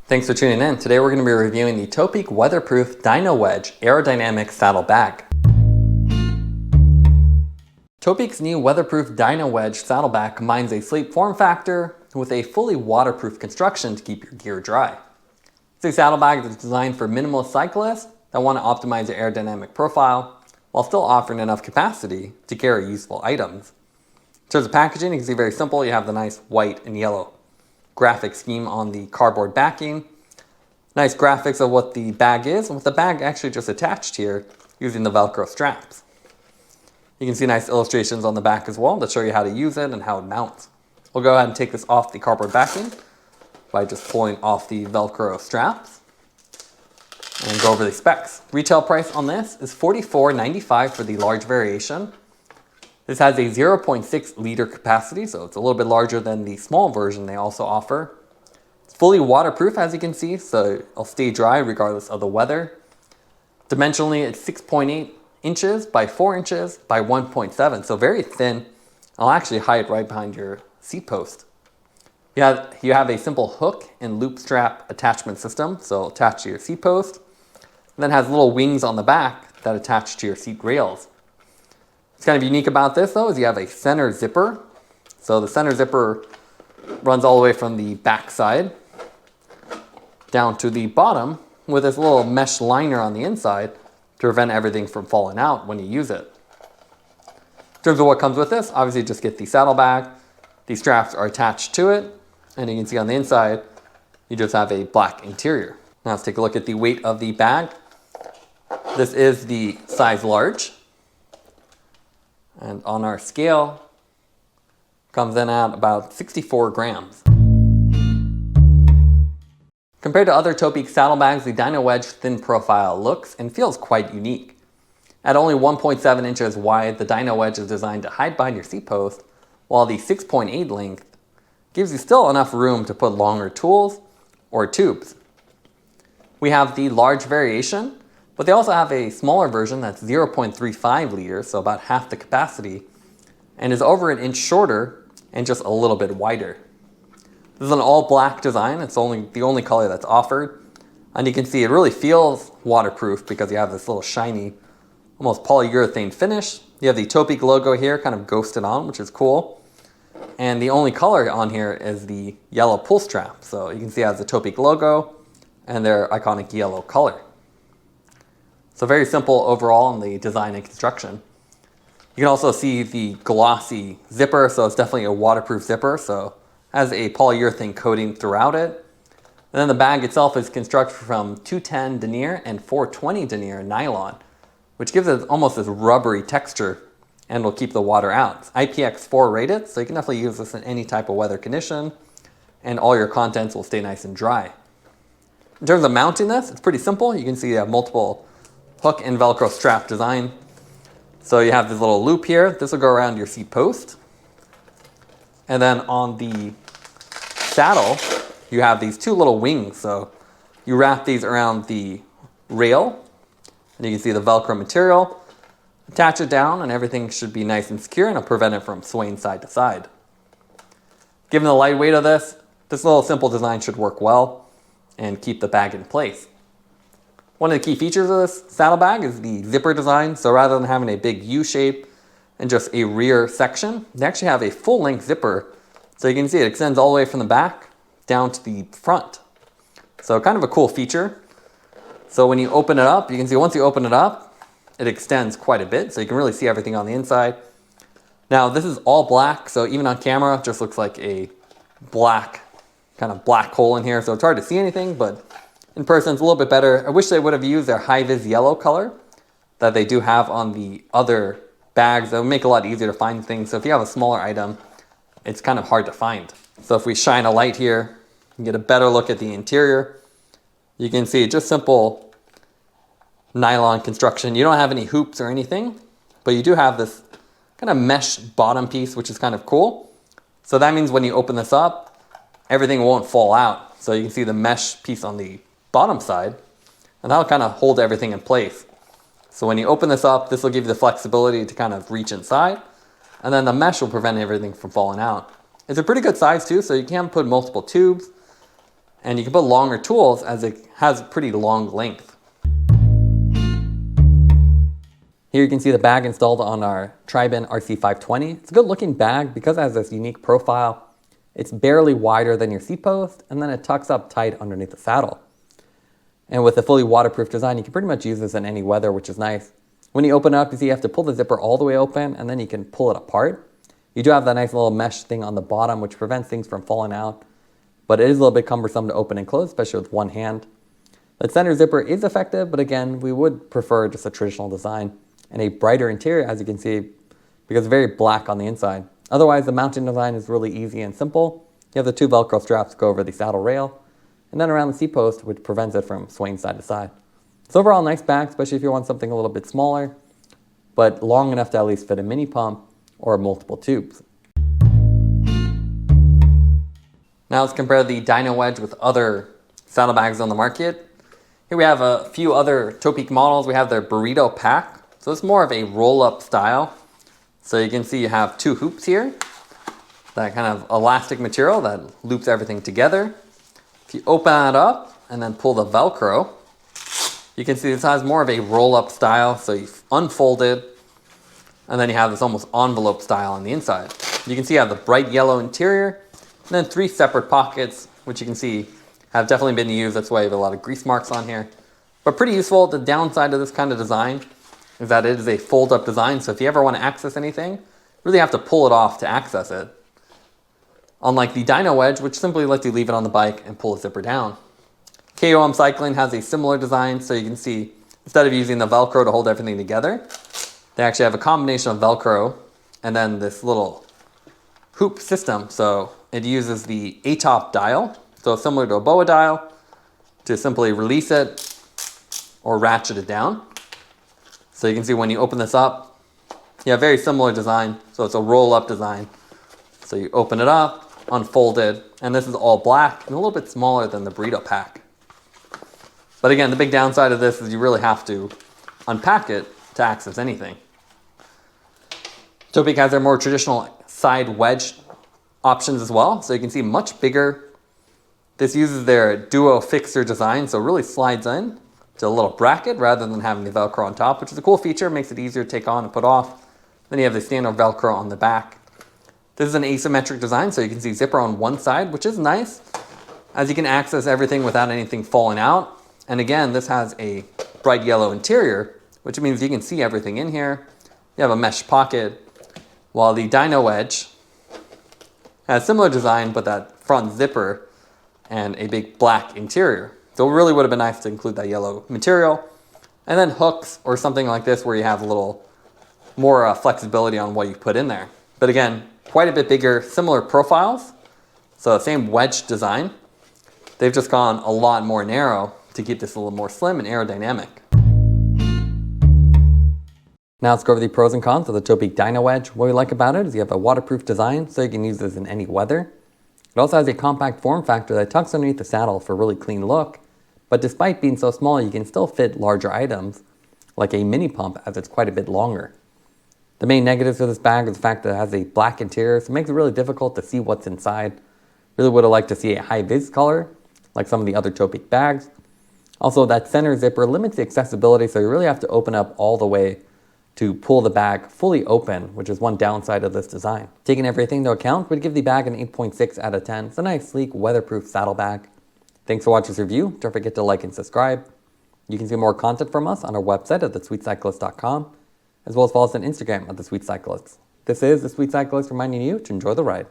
Thanks for tuning in. Today we're going to be reviewing the Topeak Weatherproof DynaWedge Aerodynamic Saddlebag. Topeak's new Weatherproof DynaWedge saddlebag combines a sleek form factor with a fully waterproof construction to keep your gear dry. It's a saddlebag that's designed for minimalist cyclists that want to optimize their aerodynamic profile while still offering enough capacity to carry useful items. In terms of packaging, you can see very simple. You have the nice white and yellow graphic scheme on the cardboard backing. Nice graphics of what the bag is, and with the bag actually just attached here using the Velcro straps. You can see nice illustrations on the back as well that show you how to use it and how it mounts. We'll go ahead and take this off the cardboard backing by just pulling off the Velcro straps and go over the specs. Retail price on this is $44.95 for the large variation. This has a 0.6 liter capacity, so it's a little bit larger than the small version they also offer. It's fully waterproof, as you can see, so it'll stay dry regardless of the weather. Dimensionally, it's 6.8 inches by 4 inches by 1.7, so very thin. I'll actually hide right behind your seat post. You have a simple hook and loop strap attachment system, so it'll attach to your seat post. And then has little wings on the back that attach to your seat rails. What's kind of unique about this though is you have a center zipper. So the center zipper runs all the way from the back side down to the bottom with this little mesh liner on the inside to prevent everything from falling out when you use it. In terms of what comes with this, obviously just get the saddlebag. These straps are attached to it, and you can see on the inside you just have a black interior. Now let's take a look at the weight of the bag. This is the size large. And on our scale, comes in at about 64 grams. Compared to other Topeak saddlebags, the DynaWedge thin profile looks and feels quite unique. At only 1.7 inches wide, the DynaWedge is designed to hide behind your seat post, while the 6.8 length gives you still enough room to put longer tools or tubes. We have the large variation, but they also have a smaller version that's 0.35 liters, so about half the capacity, and is over an inch shorter and just a little bit wider. This is an all black design. It's the only color that's offered. And you can see it really feels waterproof because you have this little shiny, almost polyurethane finish. You have the Topeak logo here kind of ghosted on, which is cool. And the only color on here is the yellow pull strap. So you can see it has the Topeak logo and their iconic yellow color. So very simple overall in the design and construction. You can also see the glossy zipper, so it's definitely a waterproof zipper, so it has a polyurethane coating throughout it. And then the bag itself is constructed from 210 denier and 420 denier nylon, which gives it almost this rubbery texture and will keep the water out. It's IPX4 rated, so you can definitely use this in any type of weather condition, and all your contents will stay nice and dry. In terms of mounting this, it's pretty simple. You can see you have multiple hook and Velcro strap design. So you have this little loop here. This will go around your seat post. And then on the saddle, you have these two little wings. So you wrap these around the rail, and you can see the Velcro material. Attach it down, and everything should be nice and secure, and it'll prevent it from swaying side to side. Given the light weight of this little simple design should work well and keep the bag in place. One of the key features of this saddlebag is the zipper design. So rather than having a big U shape and just a rear section, they actually have a full length zipper. So you can see it extends all the way from the back down to the front. So kind of a cool feature. So when you open it up, you can see once you open it up, it extends quite a bit. So you can really see everything on the inside. Now this is all black. So even on camera, it just looks like a kind of black hole in here. So it's hard to see anything, but in person, it's a little bit better. I wish they would have used their high-vis yellow color that they do have on the other bags. That would make it a lot easier to find things. So if you have a smaller item, it's kind of hard to find. So if we shine a light here, you can get a better look at the interior. You can see just simple nylon construction. You don't have any hoops or anything, but you do have this kind of mesh bottom piece, which is kind of cool. So that means when you open this up, everything won't fall out. So you can see the mesh piece on the bottom side, and that'll kind of hold everything in place. So when you open this up, this will give you the flexibility to kind of reach inside, and then the mesh will prevent everything from falling out. It's a pretty good size too, so you can put multiple tubes and you can put longer tools as it has pretty long length. Here you can see the bag installed on our Tri-Bin RC520. It's a good looking bag because it has this unique profile. It's barely wider than your seat post, and then it tucks up tight underneath the saddle. And with a fully waterproof design, you can pretty much use this in any weather, which is nice. When you open it up, you see you have to pull the zipper all the way open, and then you can pull it apart. You do have that nice little mesh thing on the bottom, which prevents things from falling out, but it is a little bit cumbersome to open and close, especially with one hand. The center zipper is effective, but again, we would prefer just a traditional design and a brighter interior, as you can see, because it's very black on the inside. Otherwise, the mounting design is really easy and simple. You have the 2 Velcro straps that go over the saddle rail, and then around the seat post, which prevents it from swaying side to side. So overall, nice bag, especially if you want something a little bit smaller, but long enough to at least fit a mini pump or multiple tubes. Now let's compare the DynaWedge with other saddlebags on the market. Here we have a few other Topeak models. We have their burrito pack. So it's more of a roll-up style. So you can see you have 2 hoops here, that kind of elastic material that loops everything together. If you open it up and then pull the Velcro, you can see this has more of a roll-up style. So you unfold it, and then you have this almost envelope style on the inside. You can see you have the bright yellow interior, and then 3 separate pockets, which you can see have definitely been used. That's why you have a lot of grease marks on here. But pretty useful. The downside of this kind of design is that it is a fold-up design. So if you ever want to access anything, you really have to pull it off to access it. Unlike the DynaWedge, which simply lets you leave it on the bike and pull the zipper down. KOM Cycling has a similar design, so you can see instead of using the Velcro to hold everything together, they actually have a combination of Velcro and then this little hoop system. So it uses the ATOP dial, so similar to a BOA dial, to simply release it or ratchet it down. So you can see when you open this up, you have very similar design. So it's a roll-up design. So you open it up, unfold it, and this is all black and a little bit smaller than the burrito pack. But again, the big downside of this is you really have to unpack it to access anything. Topeak has their more traditional side wedge options as well. So you can see much bigger. This uses their Duo Fixer design, so it really slides in to a little bracket rather than having the Velcro on top, which is a cool feature, makes it easier to take on and put off. Then you have the standard Velcro on the back. This is an asymmetric design, so you can see zipper on one side, which is nice, as you can access everything without anything falling out. And again, this has a bright yellow interior, which means you can see everything in here. You have a mesh pocket, while the DynaWedge has a similar design, but that front zipper and a big black interior. So it really would have been nice to include that yellow material. And then hooks or something like this where you have a little more flexibility on what you put in there. But again, quite a bit bigger, similar profiles. So same wedge design. They've just gone a lot more narrow to keep this a little more slim and aerodynamic. Now let's go over the pros and cons of the Topeak DynaWedge. What we like about it is you have a waterproof design, so you can use this in any weather. It also has a compact form factor that tucks underneath the saddle for a really clean look. But despite being so small, you can still fit larger items, like a mini pump, as it's quite a bit longer. The main negatives of this bag is the fact that it has a black interior, so it makes it really difficult to see what's inside. Really would have liked to see a high-vis color, like some of the other Topeak bags. Also, that center zipper limits the accessibility, so you really have to open up all the way to pull the bag fully open, which is one downside of this design. Taking everything into account, we'd give the bag an 8.6 out of 10. It's a nice, sleek, weatherproof saddlebag. Thanks for watching this review. Don't forget to like and subscribe. You can see more content from us on our website at thesweetcyclist.com, as well as follow us on Instagram at thesweetcyclists. This is The Sweet Cyclist reminding you to enjoy the ride.